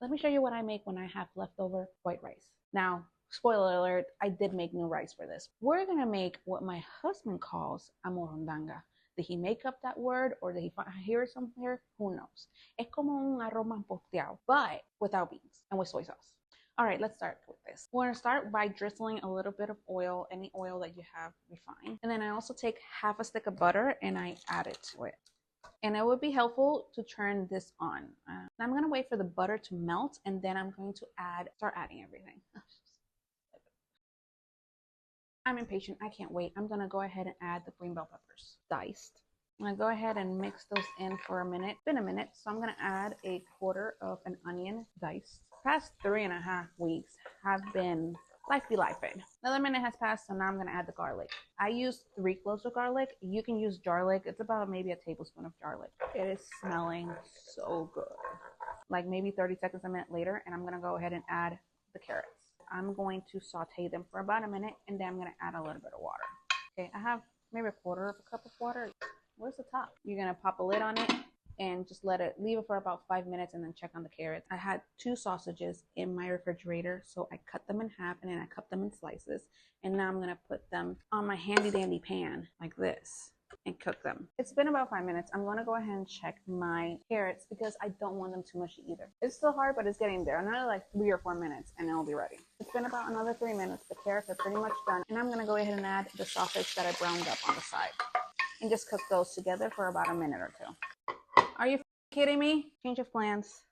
Let me show you what I make when I have leftover white rice. Now, spoiler alert, I did make new rice for this. We're gonna make what my husband calls a morondanga. Did he make up that word or did he hear it somewhere? Who knows? Es como un arroz manposteado, but without beans and with soy sauce. All right, let's start with this. We're gonna start by drizzling a little bit of oil, any oil that you have refined. And then I also take half a stick of butter and I add it to it. And it would be helpful to turn this on. I'm going to wait for the butter to melt and then I'm going to start adding everything. I'm impatient. I can't wait. I'm going to go ahead and add the green bell peppers diced. I'm going to go ahead and mix those in for a minute. It's been a minute, so I'm going to add a quarter of an onion diced. Past 3.5 weeks have been life be lifing. Another minute has passed, so now I'm going to add the garlic. I use 3 cloves of garlic. You can use garlic. It's about maybe a tablespoon of garlic. It is smelling so good. Like maybe 30 seconds, a minute later, and I'm going to go ahead and add the carrots. I'm going to saute them for about a minute, and then I'm going to add a little bit of water. Okay, I have maybe a quarter of a cup of water. Where's the top? You're going to pop a lid on it and just leave it for about 5 minutes and then check on the carrots. I had 2 sausages in my refrigerator, so I cut them in half and then I cut them in slices. And now I'm gonna put them on my handy dandy pan like this and cook them. It's been about 5 minutes. I'm gonna go ahead and check my carrots because I don't want them too mushy either. It's still hard, but it's getting there. Another like 3 or 4 minutes and it'll be ready. It's been about another 3 minutes. The carrots are pretty much done. And I'm gonna go ahead and add the sausage that I browned up on the side and just cook those together for about a minute or 2. Are you kidding me? Change of plans,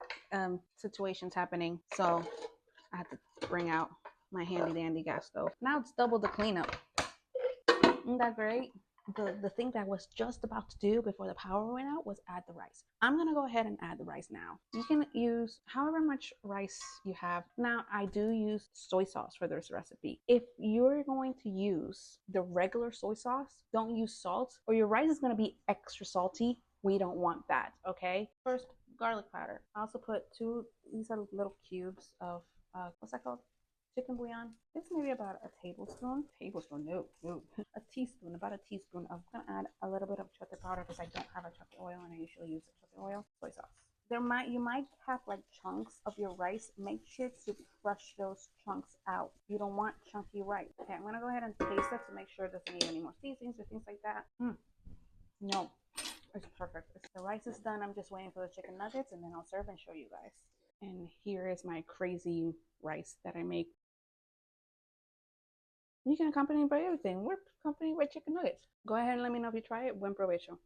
situations happening. So I had to bring out my handy dandy gas stove. Now it's double the cleanup. Isn't that great? The thing that I was just about to do before the power went out was add the rice. I'm gonna go ahead and add the rice now. You can use however much rice you have. Now I do use soy sauce for this recipe. If you're going to use the regular soy sauce, don't use salt or your rice is gonna be extra salty. We don't want that, okay? First, garlic powder. I also put these are little cubes of, what's that called? Chicken bouillon. It's maybe about a tablespoon. No. A teaspoon, about a teaspoon. I'm gonna add a little bit of chocolate powder because I don't have a chocolate oil and I usually use a chocolate oil. Soy sauce. You might have like chunks of your rice. Make sure to crush those chunks out. You don't want chunky rice. Okay, I'm gonna go ahead and taste it to make sure it doesn't need any more seasonings or things like that. No. It's perfect. The rice is done. I'm just waiting for the chicken nuggets and then I'll serve and show you guys. And here is my crazy rice that I make. You can accompany it by everything. We're accompanied by chicken nuggets. Go ahead and let me know if you try it. Buen provecho.